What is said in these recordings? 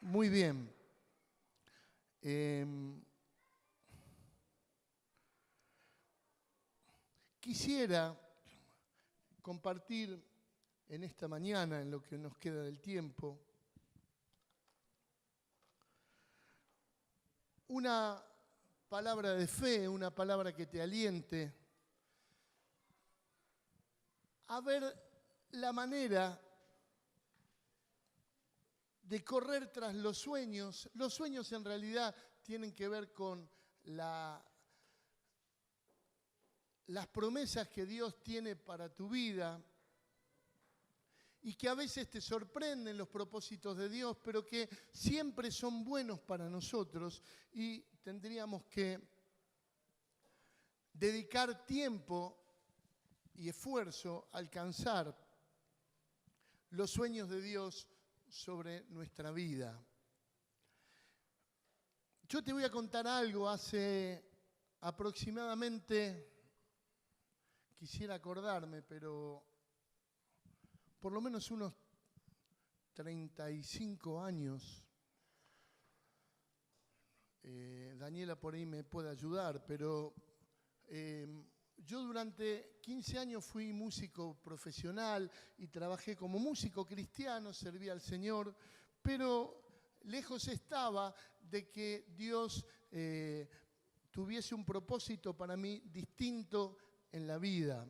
Muy bien. Quisiera compartir en esta mañana, en lo que nos queda del tiempo, una palabra de fe, una palabra que te aliente a ver la manera de correr tras los sueños. Los sueños en realidad tienen que ver con las promesas que Dios tiene para tu vida y que a veces te sorprenden los propósitos de Dios, pero que siempre son buenos para nosotros y tendríamos que dedicar tiempo y esfuerzo a alcanzar los sueños de Dios sobre nuestra vida. Yo te voy a contar algo. Hace aproximadamente, quisiera acordarme, pero por lo menos unos 35 años, Daniela por ahí me puede ayudar, pero yo durante 15 años fui músico profesional y trabajé como músico cristiano, serví al Señor, pero lejos estaba de que Dios tuviese un propósito para mí distinto en la vida.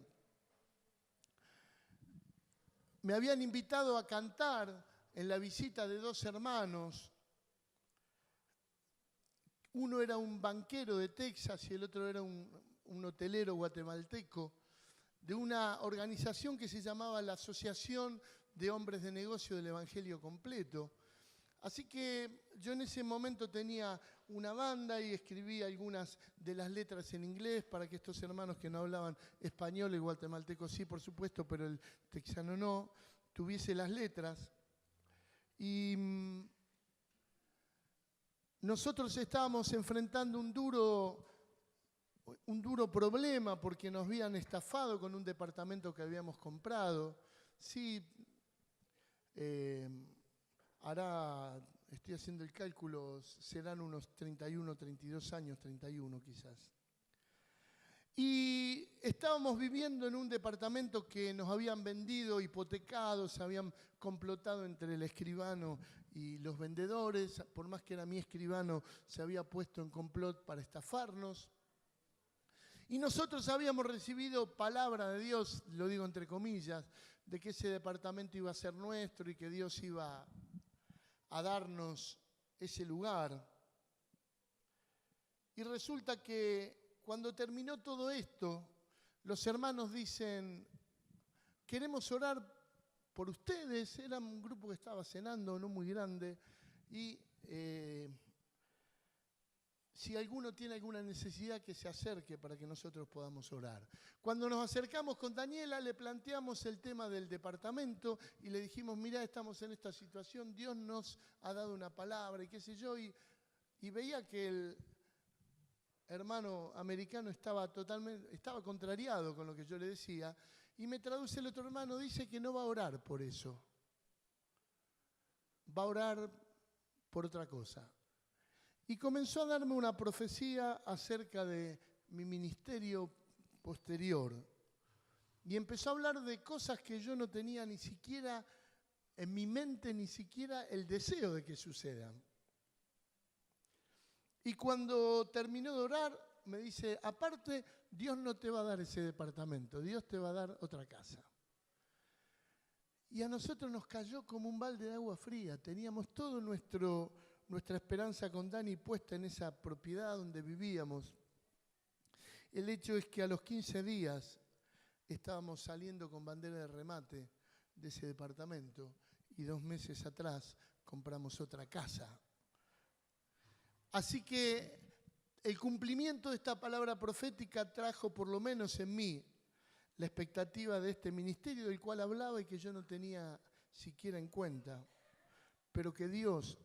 Me habían invitado a cantar en la visita de dos hermanos. Uno era un banquero de Texas y el otro era un hotelero guatemalteco, de una organización que se llamaba la Asociación de Hombres de Negocio del Evangelio Completo. Así que yo en ese momento tenía una banda y escribí algunas de las letras en inglés para que estos hermanos que no hablaban español, el guatemalteco sí, por supuesto, pero el texano no, tuviese las letras. Y nosotros estábamos enfrentando un duro problema porque nos habían estafado con un departamento que habíamos comprado. Sí, estoy haciendo el cálculo, serán unos 31, 32 años, 31 quizás. Y estábamos viviendo en un departamento que nos habían vendido, hipotecado, se habían complotado entre el escribano y los vendedores. Por más que era mi escribano, se había puesto en complot para estafarnos. Y nosotros habíamos recibido palabra de Dios, lo digo entre comillas, de que ese departamento iba a ser nuestro y que Dios iba a darnos ese lugar. Y resulta que cuando terminó todo esto, los hermanos dicen, queremos orar por ustedes. Era un grupo que estaba cenando, no muy grande, y si alguno tiene alguna necesidad, que se acerque para que nosotros podamos orar. Cuando nos acercamos con Daniela, le planteamos el tema del departamento y le dijimos, mirá, estamos en esta situación, Dios nos ha dado una palabra y qué sé yo, y veía que el hermano americano estaba contrariado con lo que yo le decía, y me traduce el otro hermano, dice que no va a orar por eso, va a orar por otra cosa. Y comenzó a darme una profecía acerca de mi ministerio posterior. Y empezó a hablar de cosas que yo no tenía ni siquiera en mi mente, ni siquiera el deseo de que sucedan. Y cuando terminó de orar, me dice, aparte, Dios no te va a dar ese departamento, Dios te va a dar otra casa. Y a nosotros nos cayó como un balde de agua fría. Teníamos toda nuestra esperanza con Dani puesta en esa propiedad donde vivíamos. El hecho es que a los 15 días estábamos saliendo con bandera de remate de ese departamento y 2 meses atrás compramos otra casa. Así que el cumplimiento de esta palabra profética trajo, por lo menos en mí, la expectativa de este ministerio del cual hablaba y que yo no tenía siquiera en cuenta, pero que Dios,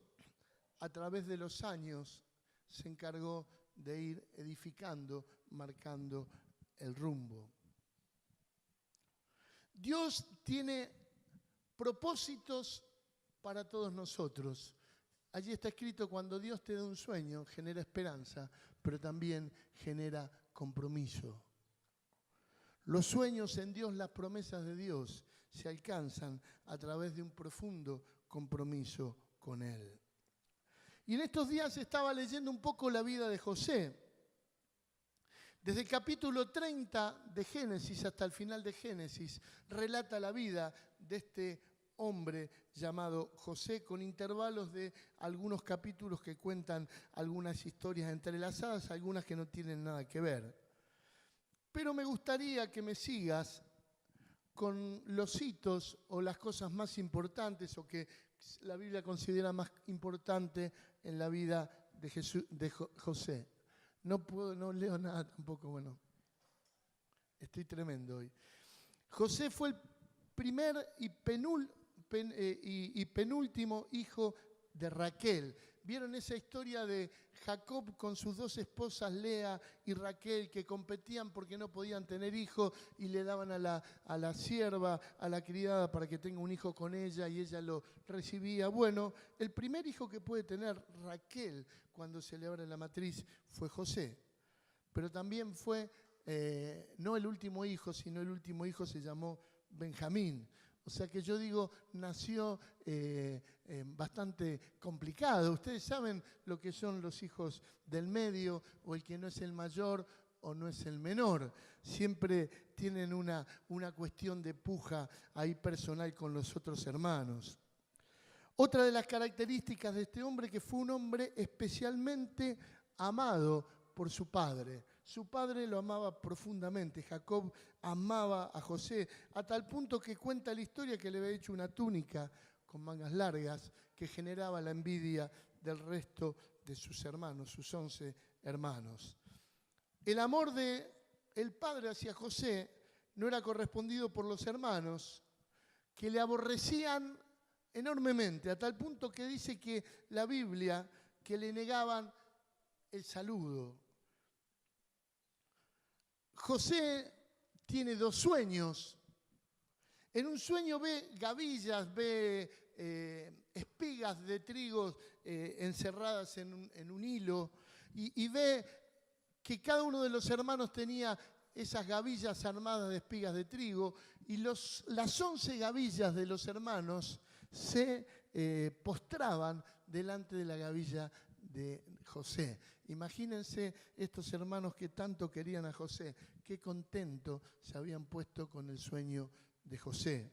a través de los años, se encargó de ir edificando, marcando el rumbo. Dios tiene propósitos para todos nosotros. Allí está escrito, cuando Dios te da un sueño, genera esperanza, pero también genera compromiso. Los sueños en Dios, las promesas de Dios, se alcanzan a través de un profundo compromiso con Él. Y en estos días estaba leyendo un poco la vida de José. Desde el capítulo 30 de Génesis hasta el final de Génesis, relata la vida de este hombre llamado José, con intervalos de algunos capítulos que cuentan algunas historias entrelazadas, algunas que no tienen nada que ver. Pero me gustaría que me sigas con los hitos o las cosas más importantes o que la Biblia considera más importante en la vida de José. No leo nada tampoco, bueno, estoy tremendo hoy. José fue el primer y penúltimo hijo de Raquel. ¿Vieron esa historia de Jacob con sus dos esposas, Lea y Raquel, que competían porque no podían tener hijos y le daban a la sierva, a la criada, para que tenga un hijo con ella y ella lo recibía? Bueno, el primer hijo que puede tener Raquel cuando se le abre la matriz fue José. Pero también fue, no el último hijo, sino el último hijo se llamó Benjamín. O sea que yo digo, nació bastante complicado. Ustedes saben lo que son los hijos del medio, o el que no es el mayor o no es el menor. Siempre tienen una cuestión de puja ahí personal con los otros hermanos. Otra de las características de este hombre, que fue un hombre especialmente amado por su padre. Su padre lo amaba profundamente. Jacob amaba a José, a tal punto que cuenta la historia que le había hecho una túnica con mangas largas que generaba la envidia del resto de sus hermanos, sus 11 hermanos. El amor del padre hacia José no era correspondido por los hermanos, que le aborrecían enormemente, a tal punto que dice que la Biblia que le negaban el saludo. José tiene 2 sueños. En un sueño ve gavillas, ve espigas de trigo encerradas en un hilo y ve que cada uno de los hermanos tenía esas gavillas armadas de espigas de trigo y las 11 gavillas de los hermanos se postraban delante de la gavilla de José. Imagínense estos hermanos que tanto querían a José, qué contento se habían puesto con el sueño de José.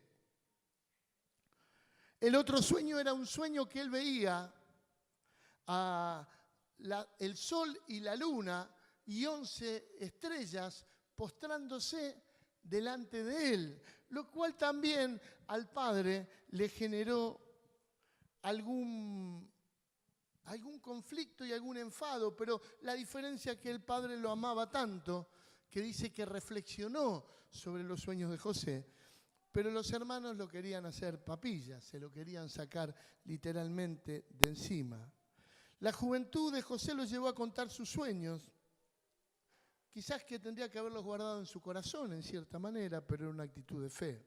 El otro sueño era un sueño que él veía el sol y la luna y 11 estrellas postrándose delante de él, lo cual también al padre le generó algún conflicto y algún enfado, pero la diferencia es que el padre lo amaba tanto que dice que reflexionó sobre los sueños de José, pero los hermanos lo querían hacer papilla, se lo querían sacar literalmente de encima. La juventud de José lo llevó a contar sus sueños, quizás que tendría que haberlos guardado en su corazón en cierta manera, pero era una actitud de fe.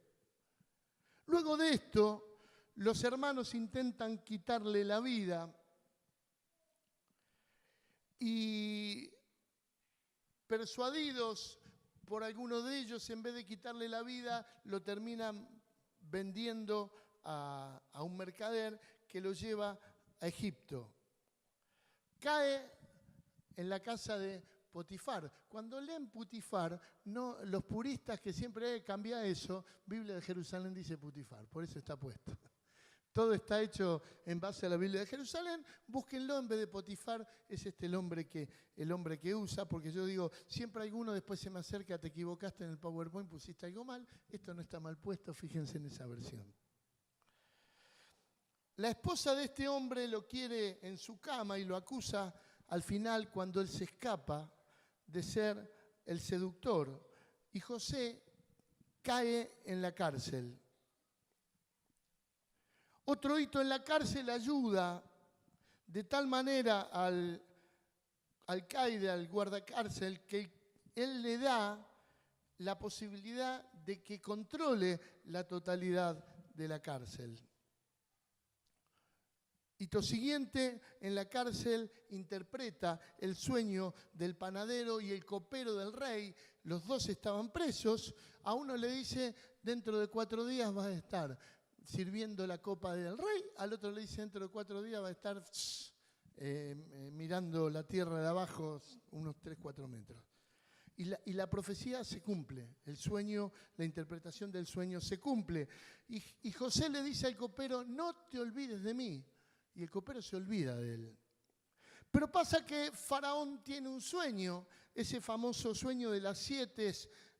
Luego de esto, los hermanos intentan quitarle la vida y, persuadidos por alguno de ellos, en vez de quitarle la vida, lo terminan vendiendo a un mercader que lo lleva a Egipto. Cae en la casa de Potifar. Cuando leen Potifar, no, los puristas que siempre cambia eso, Biblia de Jerusalén dice Potifar, por eso está puesto. Todo está hecho en base a la Biblia de Jerusalén. Búsquenlo, en vez de Potifar, es el hombre que usa, porque yo digo, siempre alguno después se me acerca, te equivocaste en el PowerPoint, pusiste algo mal, esto no está mal puesto, fíjense en esa versión. La esposa de este hombre lo quiere en su cama y lo acusa al final cuando él se escapa de ser el seductor. Y José cae en la cárcel. Otro hito en la cárcel ayuda de tal manera al alcaide, al guardacárcel, que él le da la posibilidad de que controle la totalidad de la cárcel. Hito siguiente, en la cárcel interpreta el sueño del panadero y el copero del rey. Los dos estaban presos. A uno le dice, dentro de 4 días vas a estar sirviendo la copa del rey. Al otro le dice, dentro de 4 días va a estar mirando la tierra de abajo unos 3-4 metros. Y la profecía se cumple, el sueño, la interpretación del sueño se cumple. Y José le dice al copero, no te olvides de mí. Y el copero se olvida de él. Pero pasa que Faraón tiene un sueño, ese famoso sueño de las 7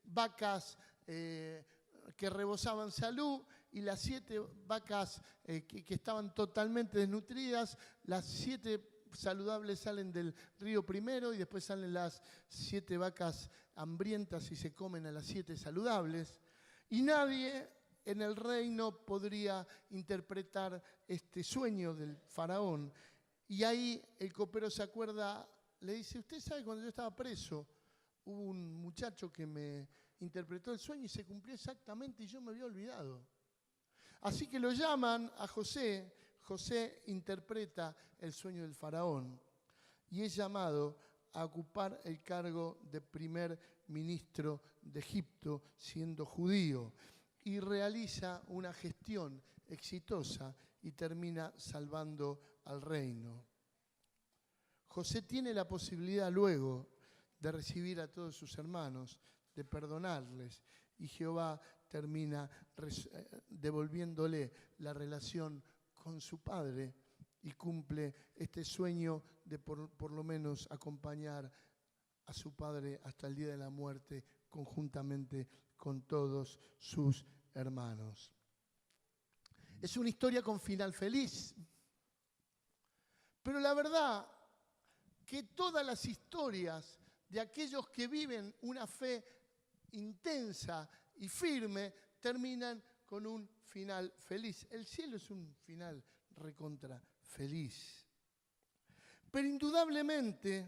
vacas que rebosaban salud y las 7 vacas que estaban totalmente desnutridas, las 7 saludables salen del río primero y después salen las 7 vacas hambrientas y se comen a las 7 saludables. Y nadie en el reino podría interpretar este sueño del faraón. Y ahí el copero se acuerda, le dice, usted sabe, cuando yo estaba preso, hubo un muchacho que me interpretó el sueño y se cumplió exactamente y yo me había olvidado. Así que lo llaman a José. José interpreta el sueño del faraón y es llamado a ocupar el cargo de primer ministro de Egipto, siendo judío, y realiza una gestión exitosa y termina salvando al reino. José tiene la posibilidad luego de recibir a todos sus hermanos, de perdonarles, y Jehová termina devolviéndole la relación con su padre y cumple este sueño de por lo menos acompañar a su padre hasta el día de la muerte conjuntamente con todos sus hermanos. Es una historia con final feliz, pero la verdad que todas las historias de aquellos que viven una fe intensa y firme terminan con un final feliz. El cielo es un final recontra feliz. Pero indudablemente,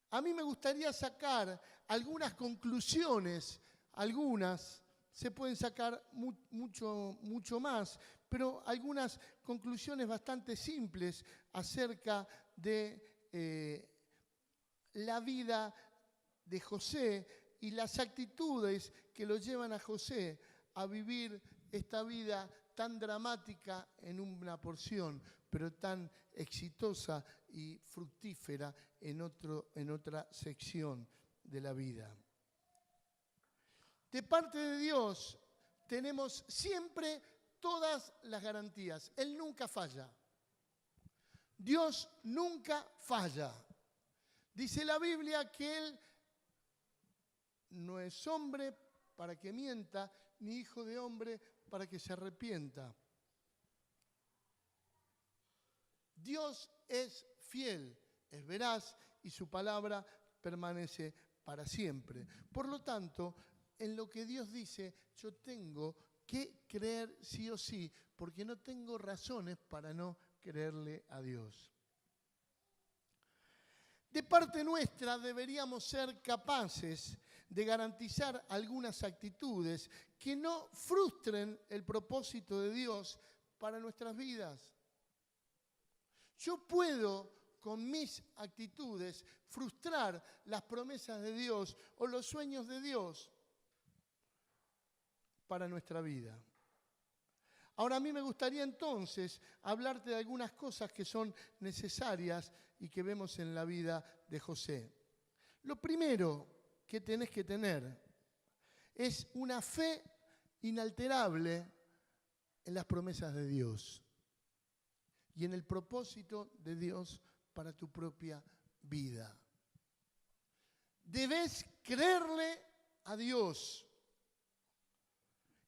a mí me gustaría sacar algunas conclusiones, algunas se pueden sacar mucho más, pero algunas conclusiones bastante simples acerca de la vida de José y las actitudes que lo llevan a José a vivir esta vida tan dramática en una porción, pero tan exitosa y fructífera en otra sección de la vida. De parte de Dios tenemos siempre todas las garantías. Él nunca falla. Dios nunca falla. Dice la Biblia que Él no es hombre para que mienta, ni hijo de hombre para que se arrepienta. Dios es fiel, es veraz y su palabra permanece para siempre. Por lo tanto, en lo que Dios dice, yo tengo que creer sí o sí, porque no tengo razones para no creerle a Dios. De parte nuestra deberíamos ser capaces de garantizar algunas actitudes que no frustren el propósito de Dios para nuestras vidas. Yo puedo, con mis actitudes, frustrar las promesas de Dios o los sueños de Dios para nuestra vida. Ahora a mí me gustaría entonces hablarte de algunas cosas que son necesarias y que vemos en la vida de José. Lo primero que tenés que tener es una fe inalterable en las promesas de Dios y en el propósito de Dios para tu propia vida. Debes creerle a Dios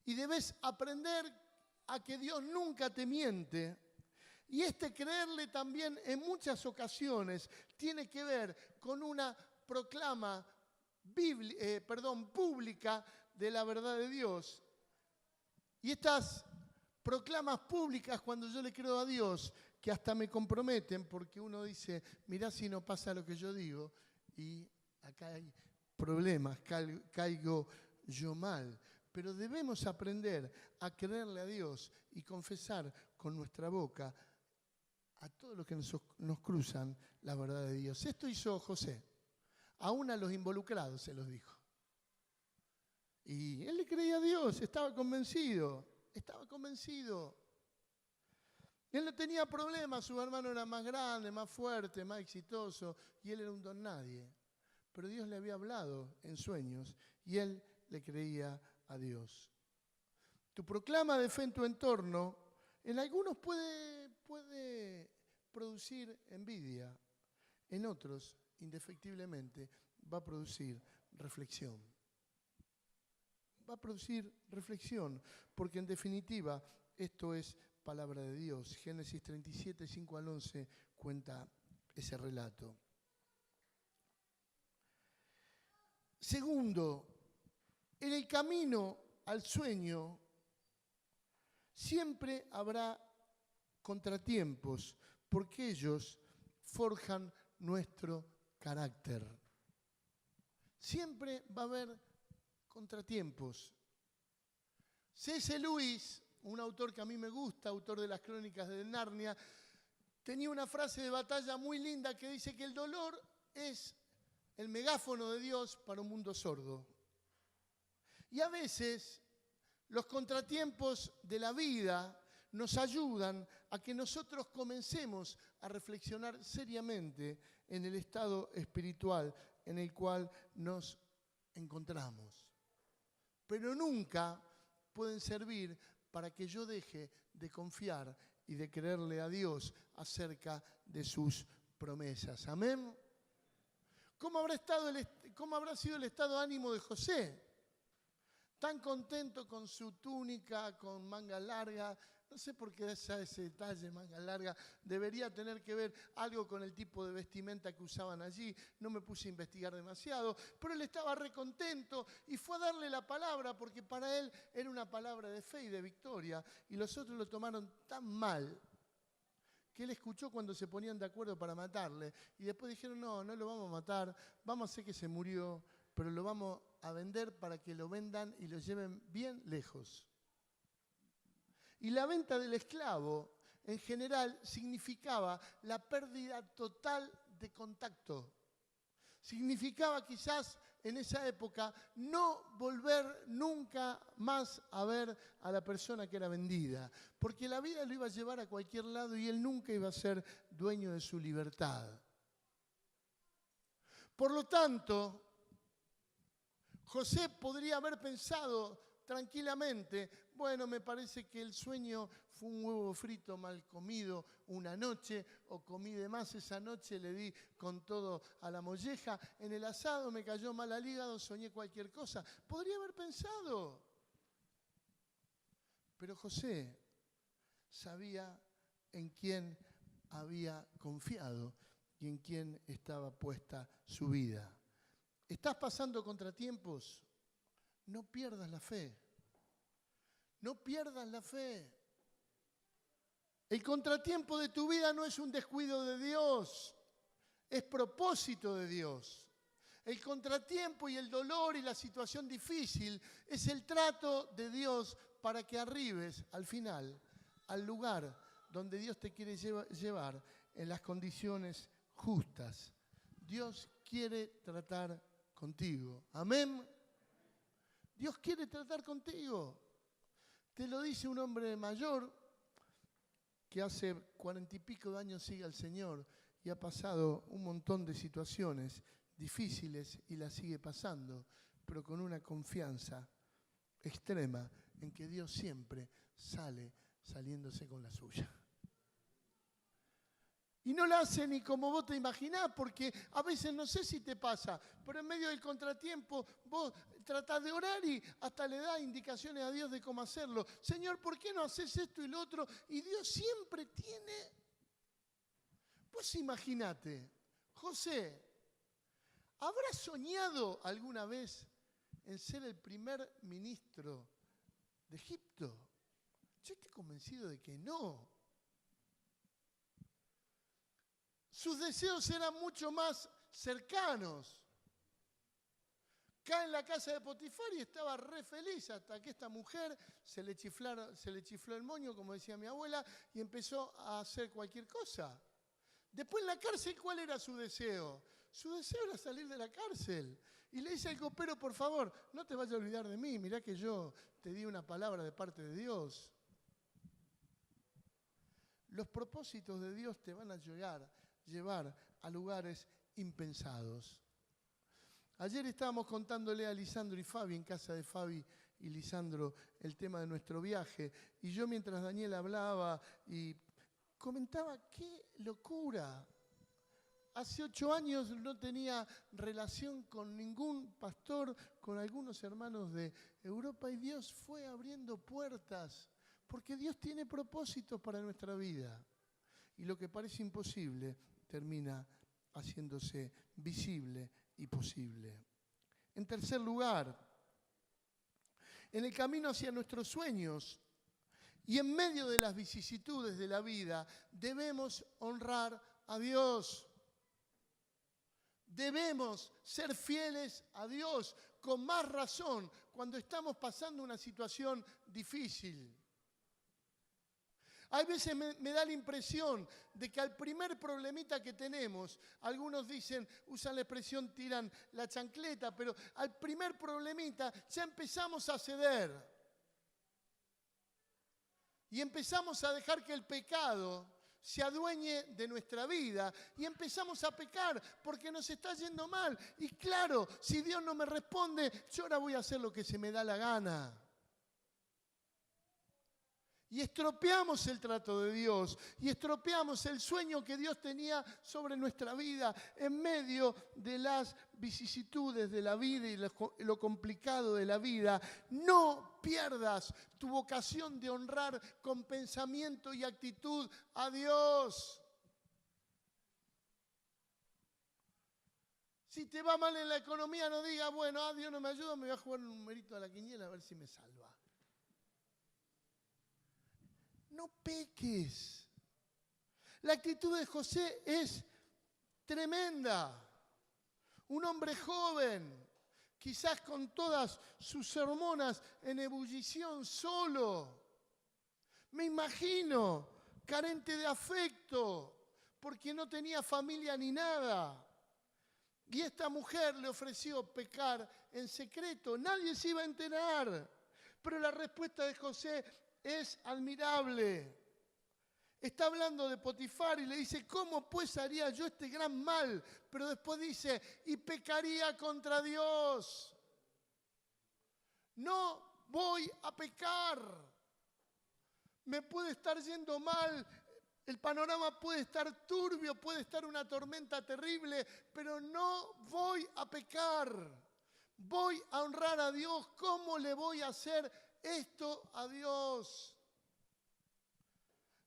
y debes aprender a que Dios nunca te miente. Y este creerle también en muchas ocasiones tiene que ver con una proclama pública de la verdad de Dios. Y estas proclamas públicas, cuando yo le creo a Dios, que hasta me comprometen, porque uno dice, mirá si no pasa lo que yo digo, y acá hay problemas, caigo yo mal. pero debemos aprender a creerle a Dios y confesar con nuestra boca a todos los que nos cruzan la verdad de Dios. Esto hizo José. Aún a los involucrados se los dijo. Y él le creía a Dios, estaba convencido. Él no tenía problemas, su hermano era más grande, más fuerte, más exitoso, y él era un don nadie. Pero Dios le había hablado en sueños y él le creía a Dios. Tu proclama de fe en tu entorno, en algunos puede producir envidia, en otros, indefectiblemente, va a producir reflexión. Porque en definitiva esto es palabra de Dios. Génesis 37, 5 al 11 cuenta ese relato. Segundo, en el camino al sueño siempre habrá contratiempos, porque ellos forjan nuestro carácter. Siempre va a haber contratiempos. C.S. Lewis, un autor que a mí me gusta, autor de las Crónicas de Narnia, tenía una frase de batalla muy linda que dice que el dolor es el megáfono de Dios para un mundo sordo. Y a veces los contratiempos de la vida nos ayudan a que nosotros comencemos a reflexionar seriamente en el estado espiritual en el cual nos encontramos. Pero nunca pueden servir para que yo deje de confiar y de creerle a Dios acerca de sus promesas. ¿Amén? ¿Cómo habrá sido el estado de ánimo de José? Tan contento con su túnica, con manga larga. No sé por qué ese detalle, manga larga, debería tener que ver algo con el tipo de vestimenta que usaban allí. No me puse a investigar demasiado, pero él estaba recontento y fue a darle la palabra porque para él era una palabra de fe y de victoria. Y los otros lo tomaron tan mal que él escuchó cuando se ponían de acuerdo para matarle. Y después dijeron, no lo vamos a matar, vamos a hacer que se murió, pero lo vamos a vender para que lo vendan y lo lleven bien lejos. Y la venta del esclavo, en general, significaba la pérdida total de contacto. Significaba quizás en esa época no volver nunca más a ver a la persona que era vendida, porque la vida lo iba a llevar a cualquier lado y él nunca iba a ser dueño de su libertad. Por lo tanto, José podría haber pensado tranquilamente, bueno, me parece que el sueño fue un huevo frito mal comido una noche, o comí de más esa noche, le di con todo a la molleja, en el asado me cayó mal al hígado, soñé cualquier cosa. Podría haber pensado. Pero José sabía en quién había confiado y en quién estaba puesta su vida. ¿Estás pasando contratiempos? No pierdas la fe. No pierdas la fe. El contratiempo de tu vida no es un descuido de Dios, es propósito de Dios. El contratiempo y el dolor y la situación difícil es el trato de Dios para que arribes al final al lugar donde Dios te quiere llevar en las condiciones justas. Dios quiere tratar contigo. Amén. Dios quiere tratar contigo. Te lo dice un hombre mayor que hace 40 y pico de años sigue al Señor y ha pasado un montón de situaciones difíciles y las sigue pasando, pero con una confianza extrema en que Dios siempre saliéndose con la suya. Y no la hace ni como vos te imaginás, porque a veces no sé si te pasa, pero en medio del contratiempo vos tratás de orar y hasta le das indicaciones a Dios de cómo hacerlo. Señor, ¿por qué no haces esto y lo otro? Y Dios siempre tiene. Pues imagínate, José, ¿habrá soñado alguna vez en ser el primer ministro de Egipto? Yo estoy convencido de que no. Sus deseos eran mucho más cercanos. Cae en la casa de Potifar y estaba re feliz hasta que esta mujer se le chifló el moño, como decía mi abuela, y empezó a hacer cualquier cosa. Después en la cárcel, ¿cuál era su deseo? Su deseo era salir de la cárcel. Y le dice al copero, por favor, no te vayas a olvidar de mí, mirá que yo te di una palabra de parte de Dios. Los propósitos de Dios te van a llevar a lugares impensados. Ayer estábamos contándole a Lisandro y Fabi, en casa de Fabi y Lisandro, el tema de nuestro viaje. Y yo mientras Daniel hablaba y comentaba, qué locura. Hace 8 años no tenía relación con ningún pastor, con algunos hermanos de Europa, y Dios fue abriendo puertas, porque Dios tiene propósitos para nuestra vida. Y lo que parece imposible termina haciéndose visible y posible. En tercer lugar, en el camino hacia nuestros sueños y en medio de las vicisitudes de la vida, debemos honrar a Dios. Debemos ser fieles a Dios, con más razón cuando estamos pasando una situación difícil. Hay veces me da la impresión de que al primer problemita que tenemos, algunos dicen, usan la expresión, tiran la chancleta, pero al primer problemita ya empezamos a ceder. Y empezamos a dejar que el pecado se adueñe de nuestra vida y empezamos a pecar porque nos está yendo mal. Y claro, si Dios no me responde, yo ahora voy a hacer lo que se me da la gana. Y estropeamos el trato de Dios y estropeamos el sueño que Dios tenía sobre nuestra vida en medio de las vicisitudes de la vida y lo complicado de la vida. No pierdas tu vocación de honrar con pensamiento y actitud a Dios. Si te va mal en la economía, no digas, bueno, Dios no me ayuda, me voy a jugar un numerito a la quiniela a ver si me salva. No peques. La actitud de José es tremenda. Un hombre joven, quizás con todas sus hormonas en ebullición, solo. Me imagino, carente de afecto, porque no tenía familia ni nada. Y esta mujer le ofreció pecar en secreto. Nadie se iba a enterar. Pero la respuesta de José es admirable. Está hablando de Potifar y le dice, ¿cómo pues haría yo este gran mal? Pero después dice, y pecaría contra Dios. No voy a pecar. Me puede estar yendo mal, el panorama puede estar turbio, puede estar una tormenta terrible, pero no voy a pecar. Voy a honrar a Dios. ¿Cómo le voy a hacer esto a Dios?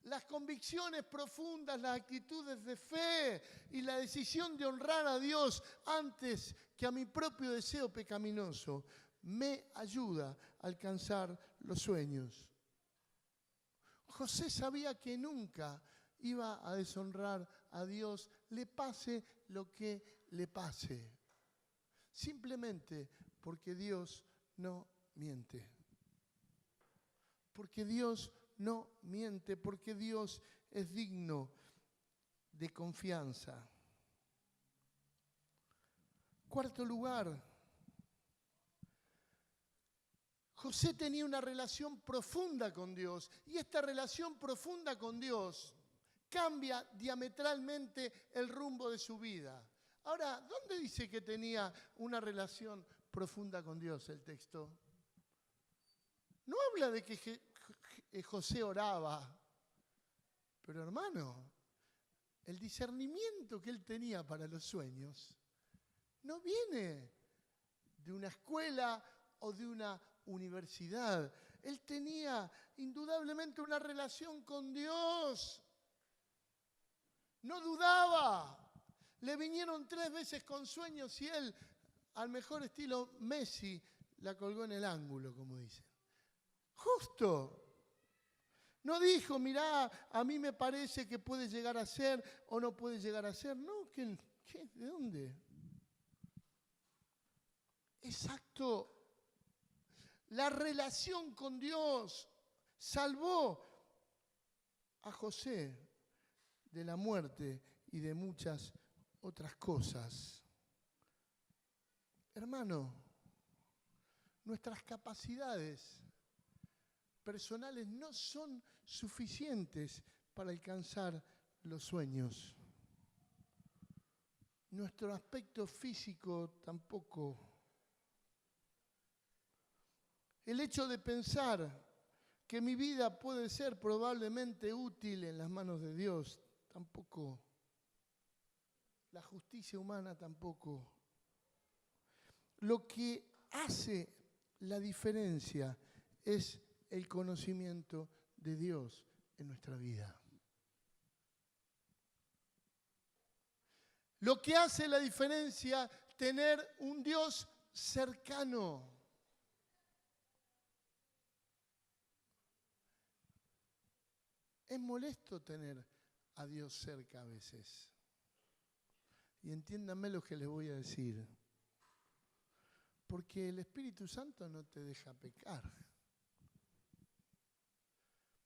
Las convicciones profundas, las actitudes de fe y la decisión de honrar a Dios antes que a mi propio deseo pecaminoso me ayuda a alcanzar los sueños. José sabía que nunca iba a deshonrar a Dios, le pase lo que le pase. Simplemente porque Dios no miente. Porque Dios no miente, porque Dios es digno de confianza. Cuarto lugar, José tenía una relación profunda con Dios y esta relación profunda con Dios cambia diametralmente el rumbo de su vida. Ahora, ¿dónde dice que tenía una relación profunda con Dios el texto? No habla de que José oraba, pero hermano, el discernimiento que él tenía para los sueños no viene de una escuela o de una universidad. Él tenía indudablemente una relación con Dios. No dudaba. Le vinieron 3 veces con sueños y él, al mejor estilo Messi, la colgó en el ángulo, como dicen. Justo. No dijo, mirá, a mí me parece que puede llegar a ser o no puede llegar a ser. No, ¿qué? ¿De dónde? Exacto. La relación con Dios salvó a José de la muerte y de muchas otras cosas. Hermano, nuestras capacidades personales no son suficientes para alcanzar los sueños. Nuestro aspecto físico tampoco. El hecho de pensar que mi vida puede ser probablemente útil en las manos de Dios, tampoco. La justicia humana tampoco. Lo que hace la diferencia es el conocimiento de Dios en nuestra vida. Lo que hace la diferencia, tener un Dios cercano. Es molesto tener a Dios cerca a veces. Y entiéndanme lo que les voy a decir. Porque el Espíritu Santo no te deja pecar.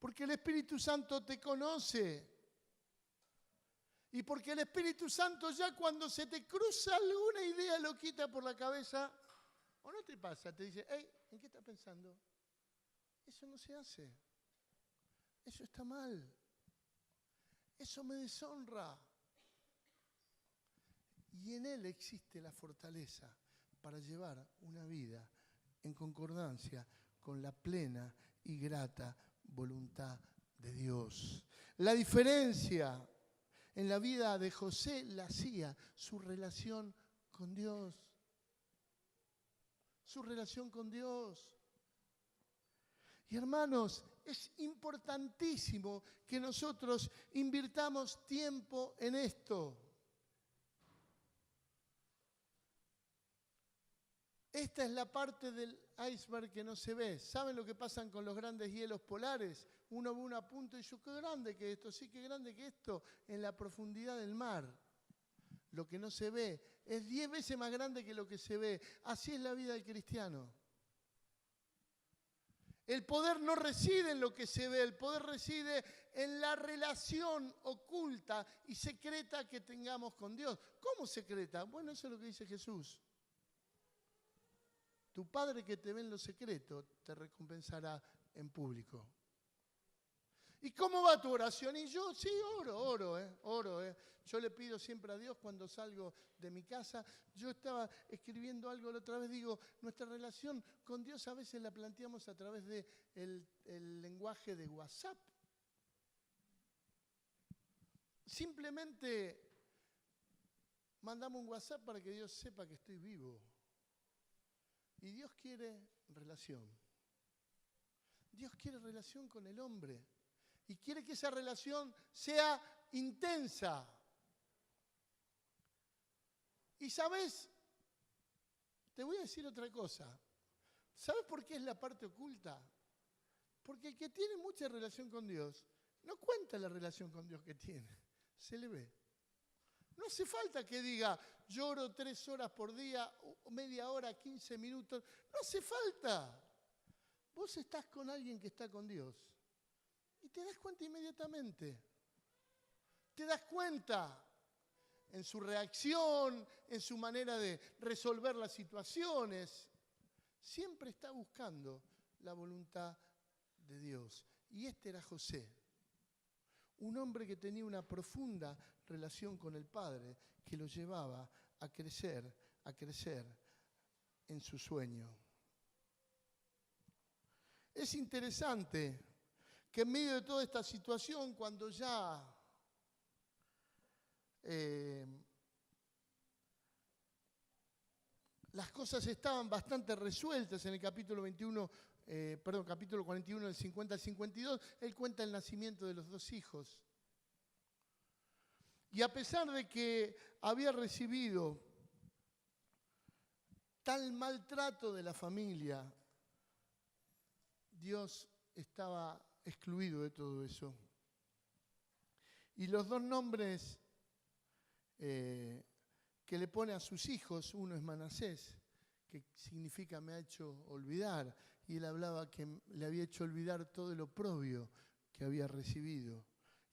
Porque el Espíritu Santo te conoce. Y porque el Espíritu Santo ya cuando se te cruza alguna idea loquita por la cabeza, o no te pasa, te dice, hey, ¿en qué estás pensando? Eso no se hace. Eso está mal. Eso me deshonra. Y en Él existe la fortaleza para llevar una vida en concordancia con la plena y grata voluntad de Dios. La diferencia en la vida de José la hacía su relación con Dios. Su relación con Dios. Y hermanos, es importantísimo que nosotros invirtamos tiempo en esto. Esta es la parte del iceberg que no se ve. ¿Saben lo que pasa con los grandes hielos polares? Uno ve una punta y dice, qué grande que esto, sí, qué grande que esto, en la profundidad del mar. Lo que no se ve es 10 veces más grande que lo que se ve. Así es la vida del cristiano. El poder no reside en lo que se ve, el poder reside en la relación oculta y secreta que tengamos con Dios. ¿Cómo secreta? Bueno, eso es lo que dice Jesús. Tu Padre que te ve en lo secreto te recompensará en público. ¿Y cómo va tu oración? Y yo sí oro. Yo le pido siempre a Dios cuando salgo de mi casa. Yo estaba escribiendo algo la otra vez, digo, nuestra relación con Dios a veces la planteamos a través del lenguaje de WhatsApp. Simplemente mandamos un WhatsApp para que Dios sepa que estoy vivo. Y Dios quiere relación. Dios quiere relación con el hombre. Y quiere que esa relación sea intensa. Y ¿sabes? Te voy a decir otra cosa. ¿Sabes por qué es la parte oculta? Porque el que tiene mucha relación con Dios, no cuenta la relación con Dios que tiene. Se le ve. No hace falta que diga, lloro 3 horas por día, media hora, 15 minutos. No hace falta. Vos estás con alguien que está con Dios. Y te das cuenta inmediatamente. Te das cuenta en su reacción, en su manera de resolver las situaciones. Siempre está buscando la voluntad de Dios. Y este era José. Un hombre que tenía una profunda relación con el Padre que lo llevaba a crecer en su sueño. Es interesante que en medio de toda esta situación, cuando ya las cosas estaban bastante resueltas en el capítulo 41, del 50 al 52, él cuenta el nacimiento de los 2 hijos. Y a pesar de que había recibido tal maltrato de la familia, Dios estaba excluido de todo eso. Y los 2 nombres que le pone a sus hijos, uno es Manasés, que significa me ha hecho olvidar. Y él hablaba que le había hecho olvidar todo el oprobio que había recibido.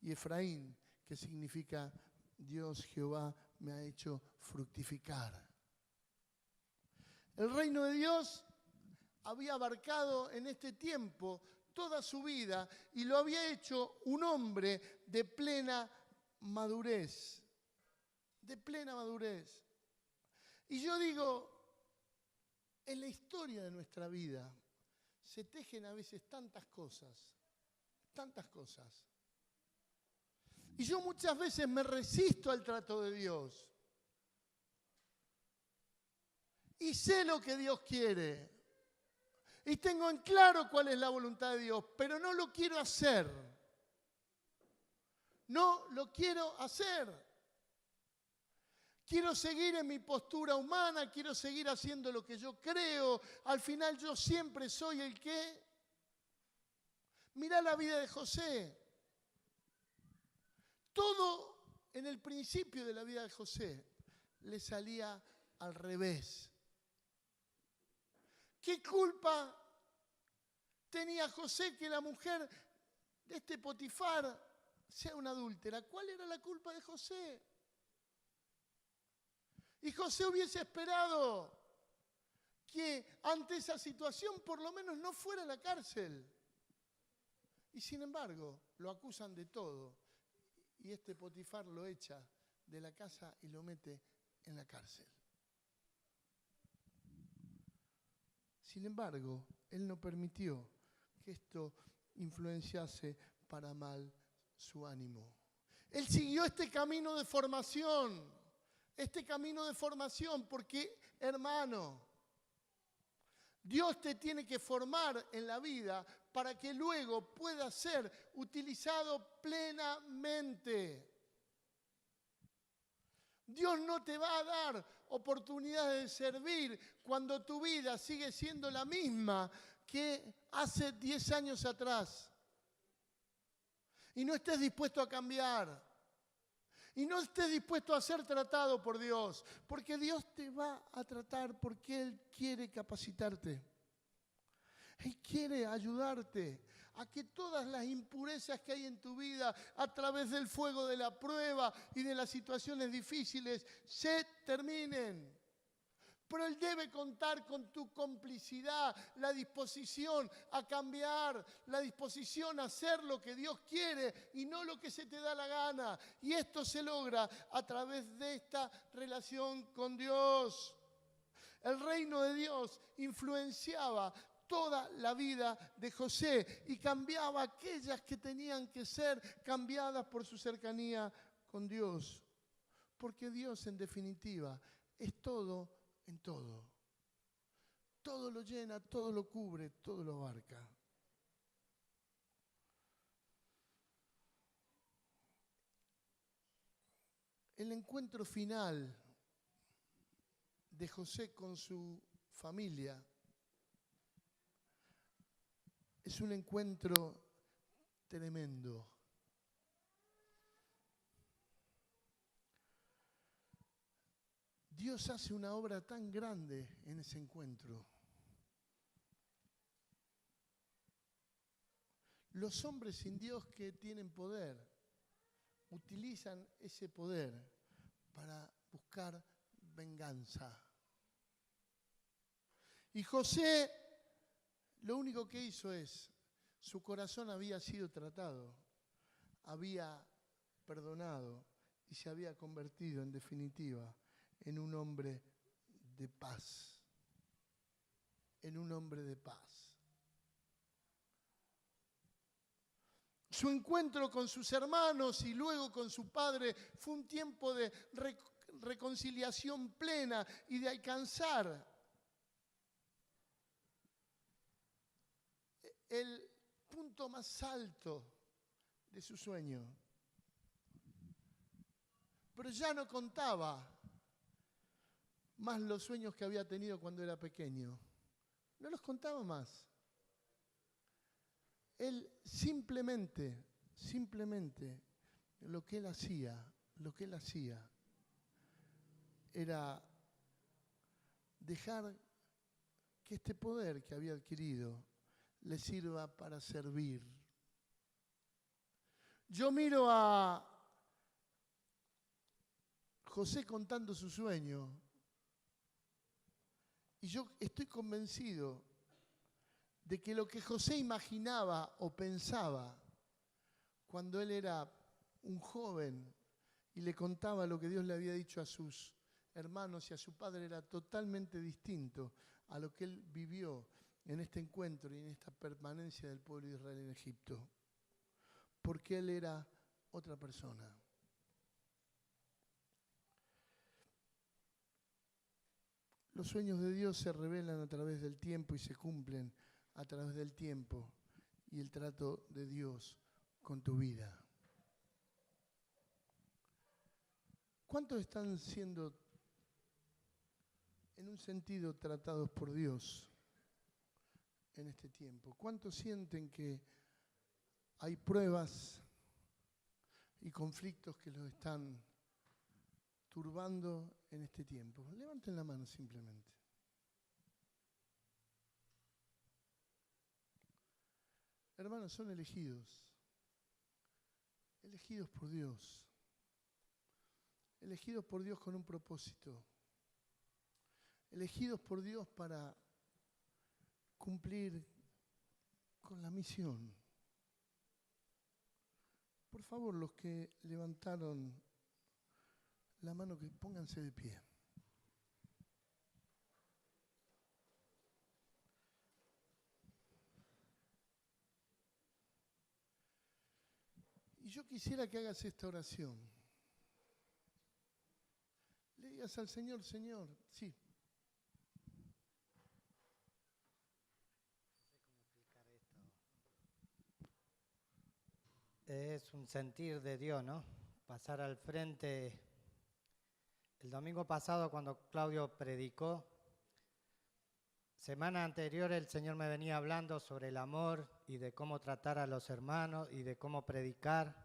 Y Efraín, que significa Dios Jehová me ha hecho fructificar. El reino de Dios había abarcado en este tiempo toda su vida y lo había hecho un hombre de plena madurez. De plena madurez. Y yo digo, en la historia de nuestra vida se tejen a veces tantas cosas. Y yo muchas veces me resisto al trato de Dios. Y sé lo que Dios quiere. Y tengo en claro cuál es la voluntad de Dios, pero no lo quiero hacer. No lo quiero hacer. Quiero seguir en mi postura humana, quiero seguir haciendo lo que yo creo. Al final yo siempre soy el que... Mirá la vida de José. Todo en el principio de la vida de José le salía al revés. ¿Qué culpa tenía José que la mujer de este Potifar sea una adúltera? ¿Cuál era la culpa de José? Y José hubiese esperado que ante esa situación por lo menos no fuera a la cárcel. Y sin embargo, lo acusan de todo. Y este Potifar lo echa de la casa y lo mete en la cárcel. Sin embargo, él no permitió que esto influenciase para mal su ánimo. Él siguió este camino de formación. Porque, hermano, Dios te tiene que formar en la vida para que luego pueda ser utilizado plenamente. Dios no te va a dar oportunidades de servir cuando tu vida sigue siendo la misma que hace 10 años atrás. Y no estés dispuesto a cambiar. Y no estés dispuesto a ser tratado por Dios. Porque Dios te va a tratar porque Él quiere capacitarte. Él quiere ayudarte a que todas las impurezas que hay en tu vida a través del fuego de la prueba y de las situaciones difíciles se terminen. Pero Él debe contar con tu complicidad, la disposición a cambiar, la disposición a hacer lo que Dios quiere y no lo que se te da la gana. Y esto se logra a través de esta relación con Dios. El reino de Dios influenciaba toda la vida de José y cambiaba aquellas que tenían que ser cambiadas por su cercanía con Dios. Porque Dios, en definitiva, es todo en todo. Todo lo llena, todo lo cubre, todo lo abarca. El encuentro final de José con su familia es un encuentro tremendo. Dios hace una obra tan grande en ese encuentro. Los hombres sin Dios que tienen poder utilizan ese poder para buscar venganza. Y José lo único que hizo es, su corazón había sido tratado, había perdonado y se había convertido en definitiva en un hombre de paz. En un hombre de paz. Su encuentro con sus hermanos y luego con su padre fue un tiempo de reconciliación plena y de alcanzar el punto más alto de su sueño. Pero ya no contaba más los sueños que había tenido cuando era pequeño. No los contaba más. Él simplemente, lo que él hacía era dejar que este poder que había adquirido le sirva para servir. Yo miro a José contando su sueño y yo estoy convencido de que lo que José imaginaba o pensaba cuando él era un joven y le contaba lo que Dios le había dicho a sus hermanos y a su padre era totalmente distinto a lo que él vivió en este encuentro y en esta permanencia del pueblo de Israel en Egipto. Porque él era otra persona. Los sueños de Dios se revelan a través del tiempo y se cumplen a través del tiempo y el trato de Dios con tu vida. ¿Cuántos están siendo, en un sentido, tratados por Dios en este tiempo? ¿Cuántos sienten que hay pruebas y conflictos que los están turbando en este tiempo? Levanten la mano simplemente. Hermanos, son elegidos por Dios, elegidos por Dios con un propósito, elegidos por Dios para cumplir con la misión. Por favor, los que levantaron la mano, que pónganse de pie. Y yo quisiera que hagas esta oración. Le digas al Señor, Señor, sí. Es un sentir de Dios, ¿no? Pasar al frente. El domingo pasado, cuando Claudio predicó, semana anterior el Señor me venía hablando sobre el amor y de cómo tratar a los hermanos y de cómo predicar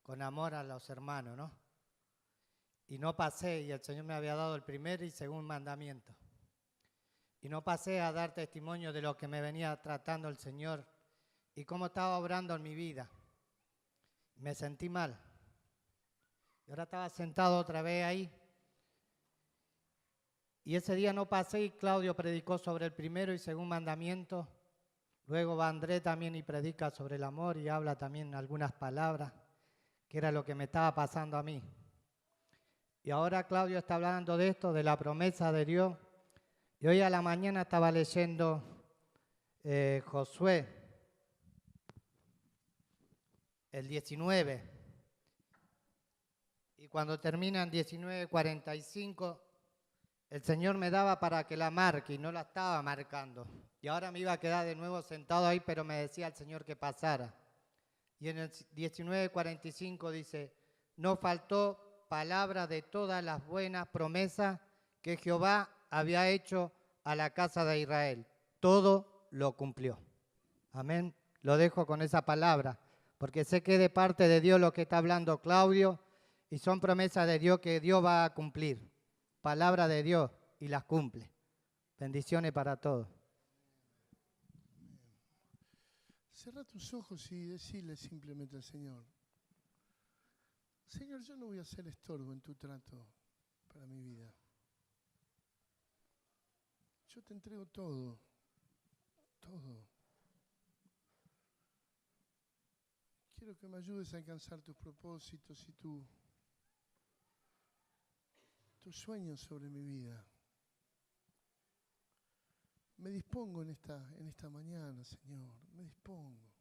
con amor a los hermanos, ¿no? Y no pasé, y el Señor me había dado el primer y segundo mandamiento. Y no pasé a dar testimonio de lo que me venía tratando el Señor y cómo estaba obrando en mi vida. Me sentí mal. Y ahora estaba sentado otra vez ahí. Y ese día no pasé y Claudio predicó sobre el primero y segundo mandamiento. Luego va André también y predica sobre el amor y habla también algunas palabras, que era lo que me estaba pasando a mí. Y ahora Claudio está hablando de esto, de la promesa de Dios. Y hoy a la mañana estaba leyendo Josué, el 19. Y cuando termina en 19:45, el Señor me daba para que la marque y no la estaba marcando. Y ahora me iba a quedar de nuevo sentado ahí, pero me decía el Señor que pasara. Y en el 19:45 dice, no faltó palabra de todas las buenas promesas que Jehová había hecho a la casa de Israel. Todo lo cumplió. Amén. Lo dejo con esa palabra, porque sé que es de parte de Dios lo que está hablando Claudio y son promesas de Dios que Dios va a cumplir. Palabra de Dios y las cumple. Bendiciones para todos. Cerra tus ojos y decile simplemente al Señor, Señor, yo no voy a ser estorbo en tu trato para mi vida. Yo te entrego todo, todo. Quiero que me ayudes a alcanzar tus propósitos y tus sueños sobre mi vida. Me dispongo en esta mañana, Señor, me dispongo.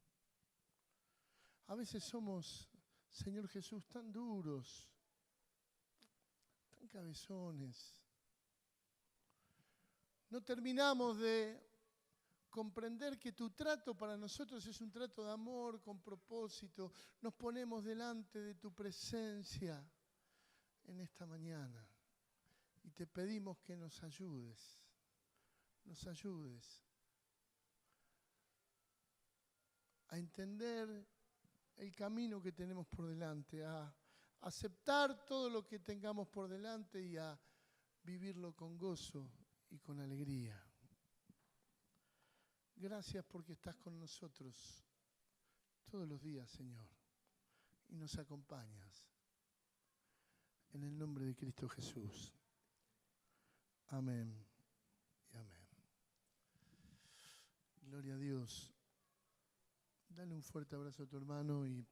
A veces somos, Señor Jesús, tan duros, tan cabezones. No terminamos de comprender que tu trato para nosotros es un trato de amor, con propósito. Nos ponemos delante de tu presencia en esta mañana y te pedimos que nos ayudes a entender el camino que tenemos por delante, a aceptar todo lo que tengamos por delante y a vivirlo con gozo y con alegría. Gracias porque estás con nosotros todos los días, Señor, y nos acompañas. En el nombre de Cristo Jesús. Amén y amén. Gloria a Dios. Dale un fuerte abrazo a tu hermano y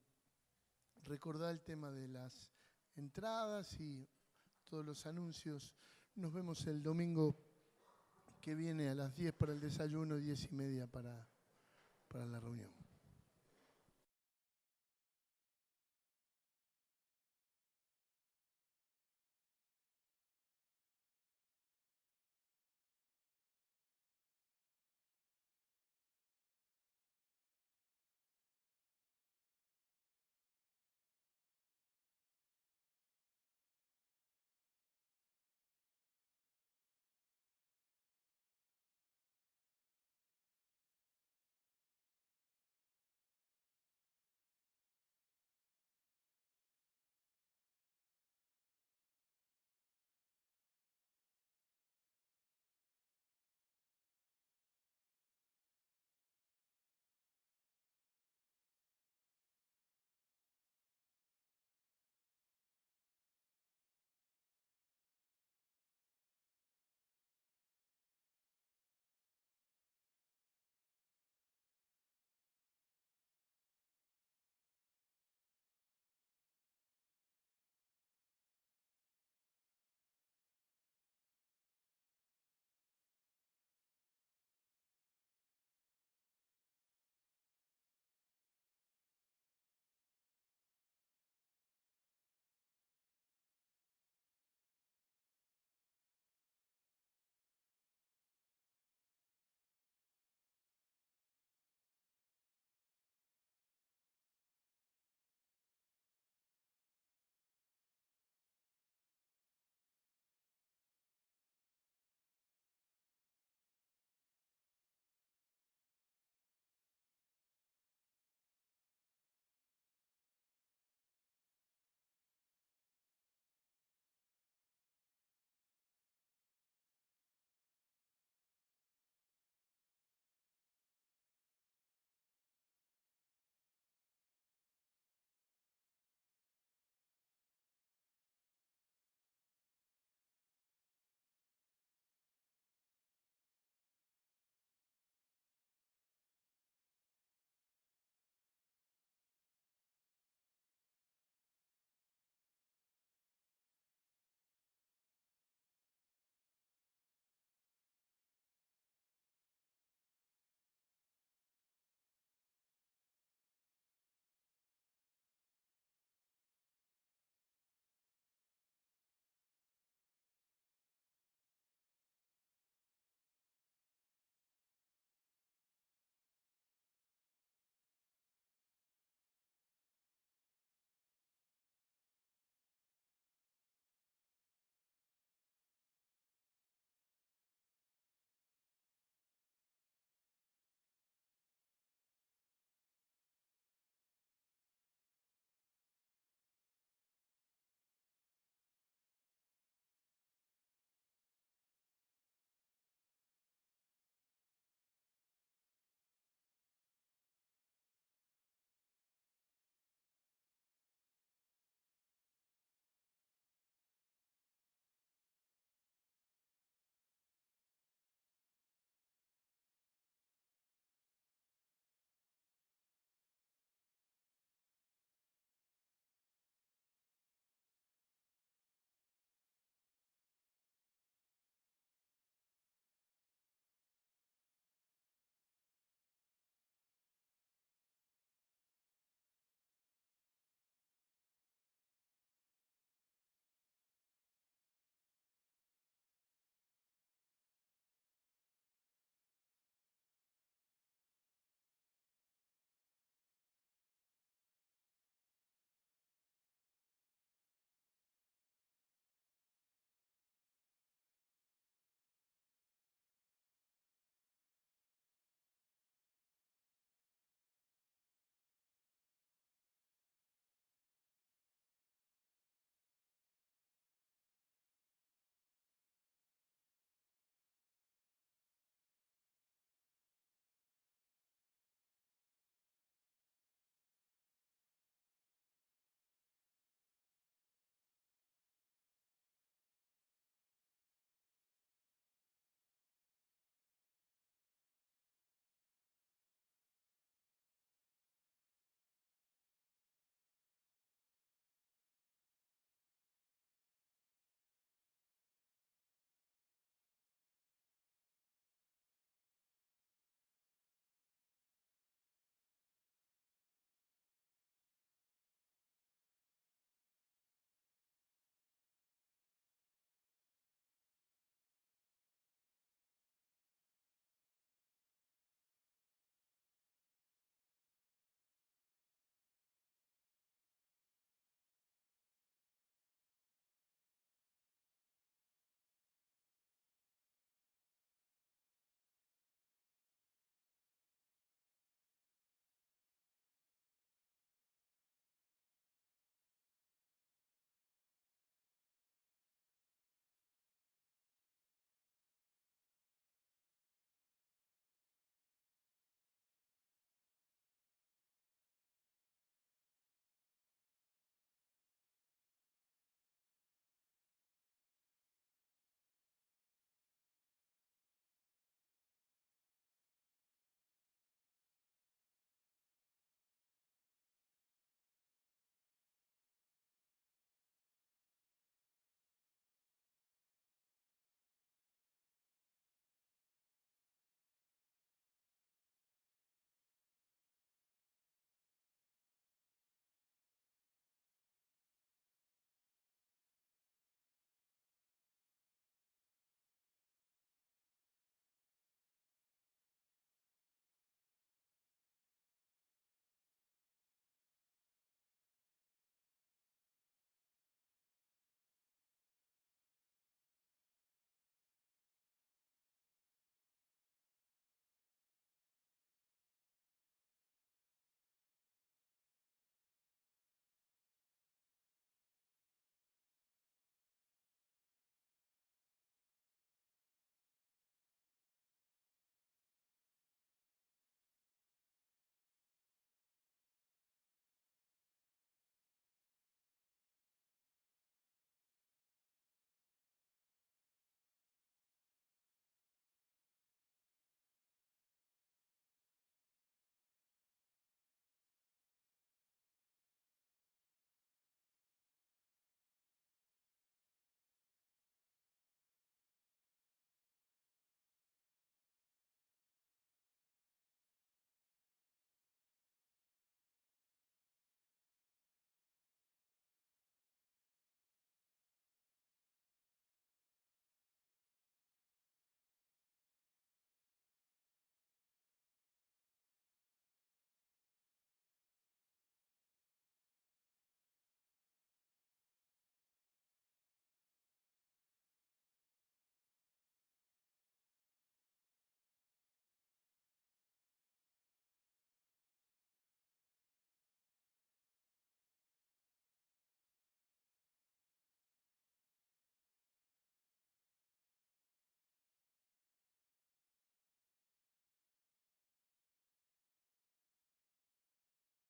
recordá el tema de las entradas y todos los anuncios. Nos vemos el domingo que viene a las 10 para el desayuno, 10:30 para la reunión.